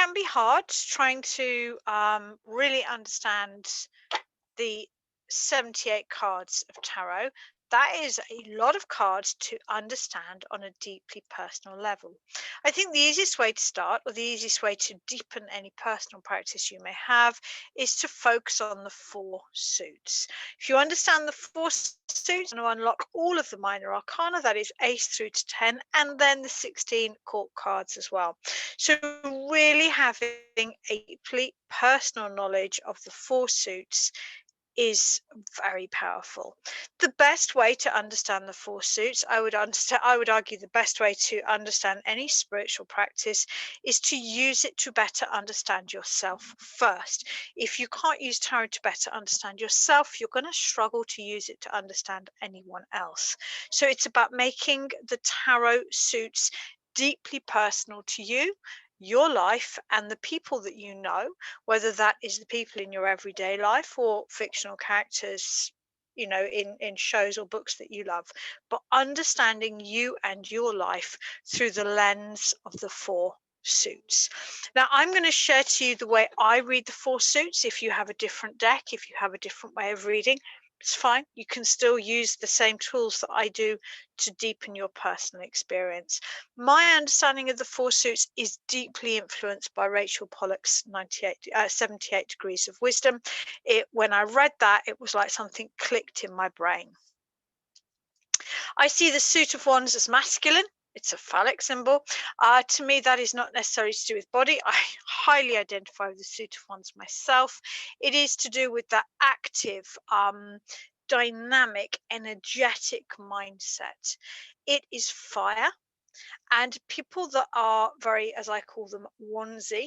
can be hard trying to really understand the 78 cards of tarot. That is a lot of cards to understand on a deeply personal level. I think the easiest way to start, or the easiest way to deepen any personal practice you may have, is to focus on the four suits. If you understand the four suits, and unlock all of the minor arcana, that is ace through to 10, and then the 16 court cards as well. So really having a deeply personal knowledge of the four suits is very powerful. The best way to understand the four suits, I would argue the best way to understand any spiritual practice is to use it to better understand yourself first. If you can't use tarot to better understand yourself, you're going to struggle to use it to understand anyone else. So it's about making the tarot suits deeply personal to you, your life, and the people that you know, whether that is the people in your everyday life or fictional characters, in shows or books that you love, but understanding you and your life through the lens of the four suits. Now, I'm going to share to you the way I read the four suits. If you have a different deck, if you have a different way of reading, it's fine. You can still use the same tools that I do to deepen your personal experience. My understanding of the four suits is deeply influenced by Rachel Pollack's 78 Degrees of Wisdom. When I read that, it was like something clicked in my brain. I see the suit of wands as masculine. It's a phallic symbol. To me, that is not necessarily to do with body. I highly identify with the suit of wands myself. It is to do with that active, dynamic, energetic mindset. It is fire. And people that are very, as I call them, onesie,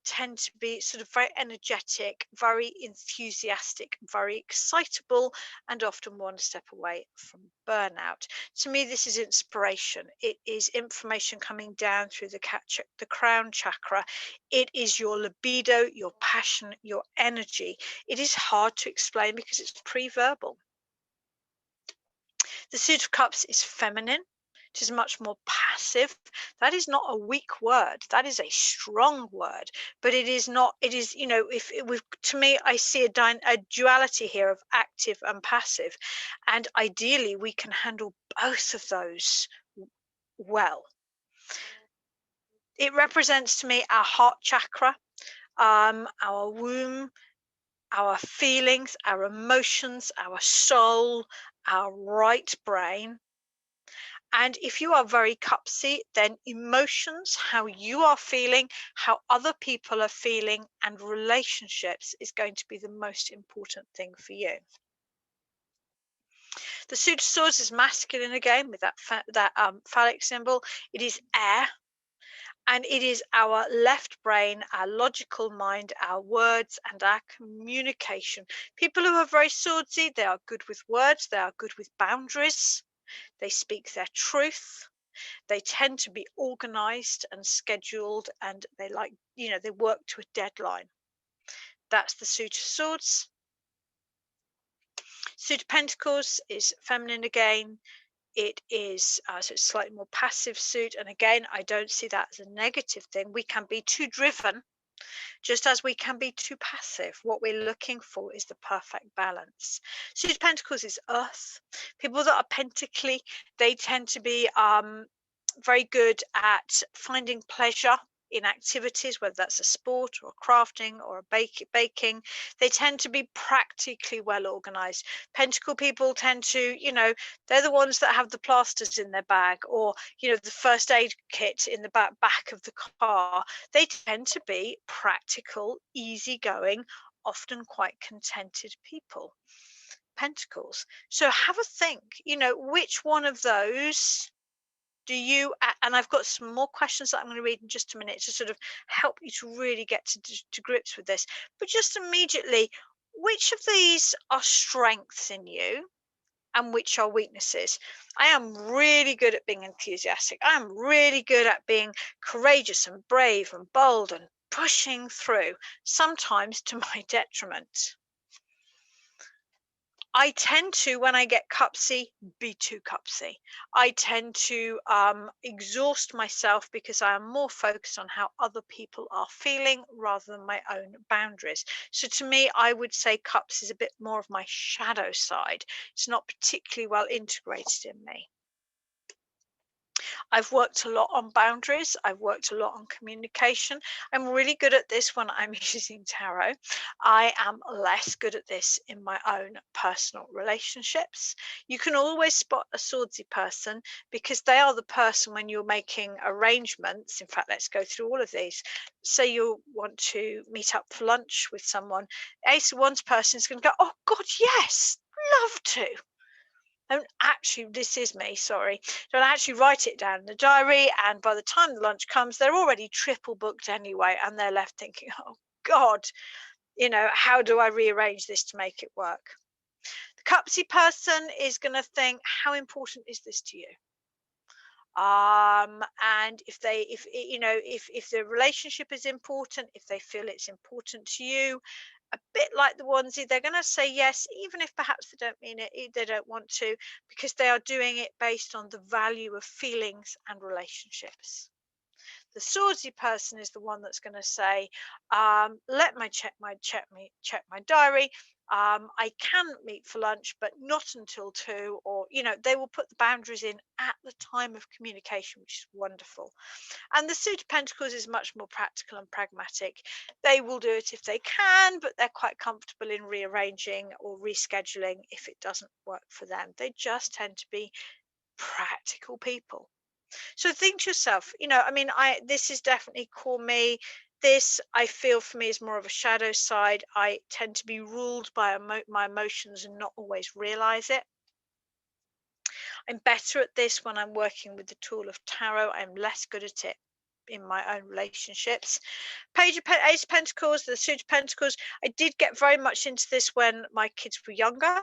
tend to be sort of very energetic, very enthusiastic, very excitable, and often one step away from burnout. To me, this is inspiration. It is information coming down through the crown chakra. It is your libido, your passion, your energy. It is hard to explain because it's pre-verbal. The suit of cups is feminine. It is much more passive. That is not a weak word. That is a strong word. But it is not. It is, to me, I see a duality here of active and passive, and ideally we can handle both of those well. It represents to me our heart chakra, our womb, our feelings, our emotions, our soul, our right brain. And if you are very cupsy, then emotions, how you are feeling, how other people are feeling, and relationships is going to be the most important thing for you. The suit of swords is masculine again with that phallic symbol. It is air. And it is our left brain, our logical mind, our words, and our communication. People who are very swordsy, they are good with words, they are good with boundaries, they speak their truth, they tend to be organized and scheduled, and they they work to a deadline. That's the suit of swords. Suit of pentacles is feminine again. It is so it's slightly more passive suit, and again, I don't see that as a negative thing. We can be too driven just as we can be too passive. What we're looking for is the perfect balance. Suit of pentacles is earth. People that are pentacly, they tend to be very good at finding pleasure in activities, whether that's a sport or a crafting or a baking. They tend to be practically well organized. Pentacle people tend to, they're the ones that have the plasters in their bag, or the first aid kit in the back of the car. They tend to be practical, easygoing, often quite contented people. Pentacles. So have a think, which one of those do you, and I've got some more questions that I'm going to read in just a minute to sort of help you to really get to grips with this. But just immediately, which of these are strengths in you and which are weaknesses? I am really good at being enthusiastic. I am really good at being courageous and brave and bold and pushing through, sometimes to my detriment. I tend to, when I get cupsy, be too cupsy. I tend to exhaust myself because I am more focused on how other people are feeling rather than my own boundaries. So to me, I would say cups is a bit more of my shadow side. It's not particularly well integrated in me. I've worked a lot on boundaries. I've worked a lot on communication. I'm really good at this when I'm using tarot. I am less good at this in my own personal relationships. You can always spot a swordsy person because they are the person when you're making arrangements. In fact, let's go through all of these. Say you want to meet up for lunch with someone. Ace of Wands person is going to go, oh God, yes, love to. Don't actually, this is me, sorry. Don't actually write it down in the diary. And by the time the lunch comes, they're already triple booked anyway. And they're left thinking, oh God, how do I rearrange this to make it work? The cupsy person is going to think, how important is this to you? And if the relationship is important, if they feel it's important to you, a bit like the onesie, they're going to say yes, even if perhaps they don't mean it, they don't want to, because they are doing it based on the value of feelings and relationships. The swordsy person is the one that's going to say, let me check my diary. I can meet for lunch, but not until 2, or they will put the boundaries in at the time of communication, which is wonderful. And the Suit of Pentacles is much more practical and pragmatic. They will do it if they can, but they're quite comfortable in rearranging or rescheduling if it doesn't work for them. They just tend to be practical people. So think to yourself, this is definitely core me. This, I feel, for me, is more of a shadow side. I tend to be ruled by my emotions and not always realize it. I'm better at this when I'm working with the tool of tarot. I'm less good at it in my own relationships. Ace of Pentacles, the Suit of Pentacles. I did get very much into this when my kids were younger.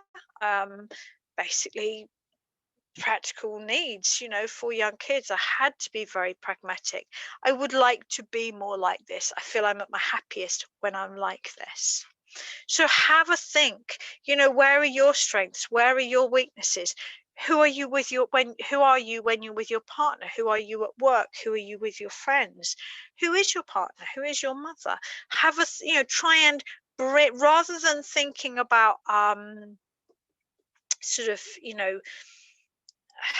Basically, practical needs, for young kids. I had to be very pragmatic. I would like to be more like this. I feel I'm at my happiest when I'm like this. So have a think, where are your strengths? Where are your weaknesses? Who are you when you're with your partner? Who are you at work? Who are you with your friends? Who is your partner? Who is your mother? Try and rather than thinking about sort of,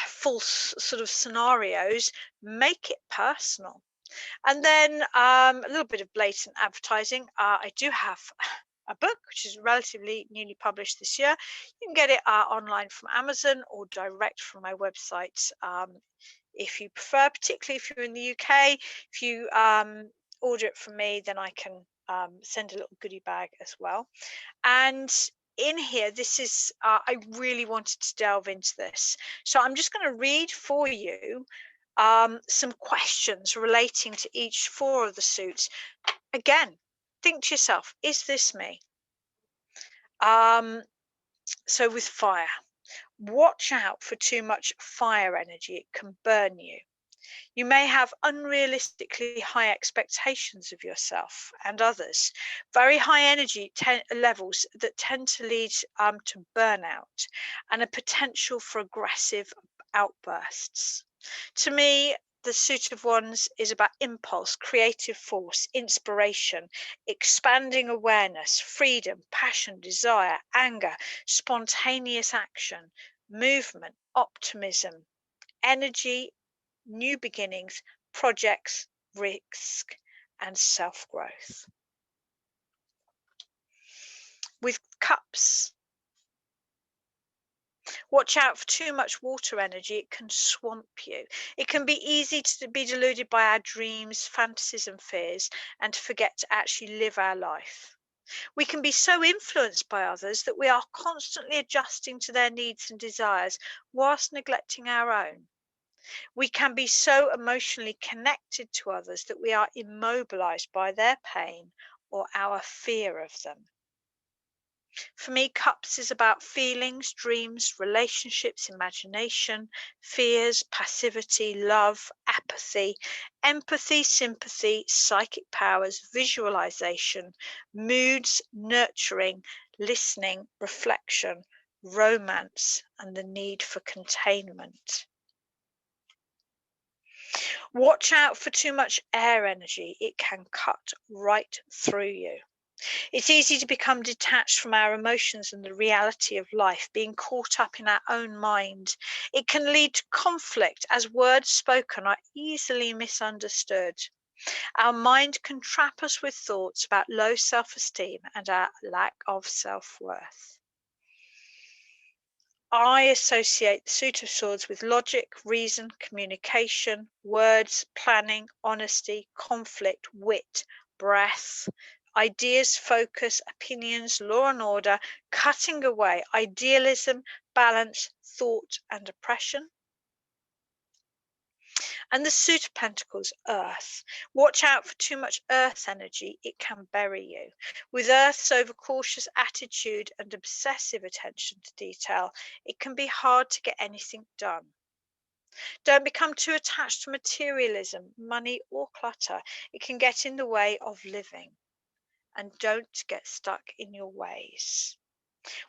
false sort of scenarios, make it personal. And then a little bit of blatant advertising. I do have a book which is relatively newly published this year. You can get it online from Amazon or direct from my website, if you prefer, particularly if you're in the UK. If you order it from me, then I can send a little goodie bag as well. And in here, this is, I really wanted to delve into this. So I'm just going to read for you some questions relating to each 4 of the suits. Again, think to yourself, is this me? So with fire, watch out for too much fire energy. It can burn you. You may have unrealistically high expectations of yourself and others, very high energy levels that tend to lead to burnout and a potential for aggressive outbursts. To me, the Suit of Wands is about impulse, creative force, inspiration, expanding awareness, freedom, passion, desire, anger, spontaneous action, movement, optimism, energy, new beginnings, projects, risk, and self growth. With cups, watch out for too much water energy. It can swamp you. It can be easy to be deluded by our dreams, fantasies, and fears, and to forget to actually live our life. We can be so influenced by others that we are constantly adjusting to their needs and desires whilst neglecting our own. We can be so emotionally connected to others that we are immobilized by their pain or our fear of them. For me, cups is about feelings, dreams, relationships, imagination, fears, passivity, love, apathy, empathy, sympathy, psychic powers, visualization, moods, nurturing, listening, reflection, romance, and the need for containment. Watch out for too much air energy. It can cut right through you. It's easy to become detached from our emotions and the reality of life, being caught up in our own mind. It can lead to conflict as words spoken are easily misunderstood. Our mind can trap us with thoughts about low self-esteem and our lack of self-worth. I associate the Suit of Swords with logic, reason, communication, words, planning, honesty, conflict, wit, breath, ideas, focus, opinions, law and order, cutting away, idealism, balance, thought, and oppression. And the Suit of Pentacles, Earth. Watch out for too much Earth energy, it can bury you. With Earth's overcautious attitude and obsessive attention to detail, it can be hard to get anything done. Don't become too attached to materialism, money, or clutter. It can get in the way of living. And don't get stuck in your ways.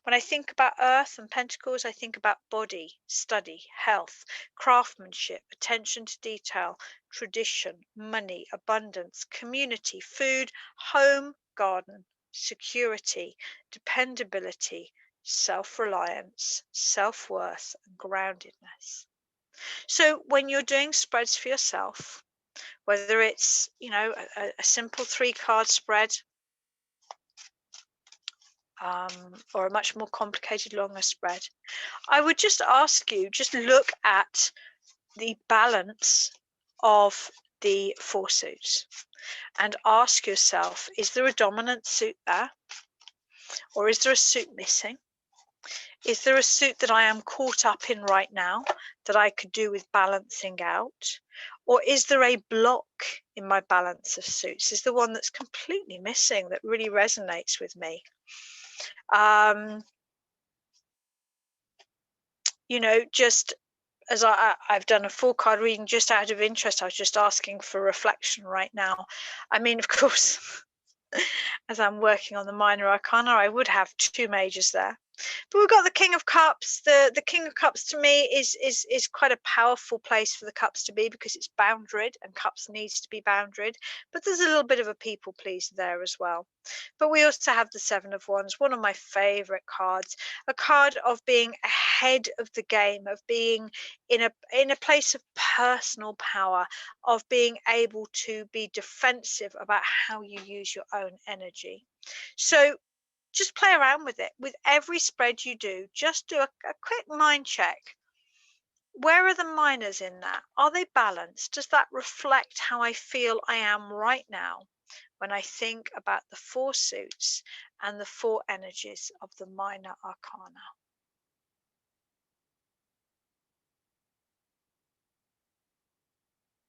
When I think about Earth and Pentacles, I think about body, study, health, craftsmanship, attention to detail, tradition, money, abundance, community, food, home, garden, security, dependability, self-reliance, self-worth, and groundedness. So when you're doing spreads for yourself, whether it's, a simple 3-card spread, or a much more complicated, longer spread, I would just ask you, just look at the balance of the 4 suits and ask yourself, is there a dominant suit there? Or is there a suit missing? Is there a suit that I am caught up in right now that I could do with balancing out? Or is there a block in my balance of suits? Is there one that's completely missing that really resonates with me? Just as I've done a 4-card reading just out of interest, I was just asking for reflection right now. I mean, of course, as I'm working on the minor arcana, I would have 2 majors there. But we've got the King of Cups. The King of Cups to me is quite a powerful place for the cups to be, because it's boundaried and cups needs to be boundaried. But there's a little bit of a people pleaser there as well. But we also have the 7 of Wands, one of my favorite cards, a card of being ahead of the game, of being in a place of personal power, of being able to be defensive about how you use your own energy. So just play around with it. With every spread you do, just do a quick mind check. Where are the minors in that? Are they balanced? Does that reflect how I feel I am right now when I think about the 4 suits and the 4 energies of the minor arcana?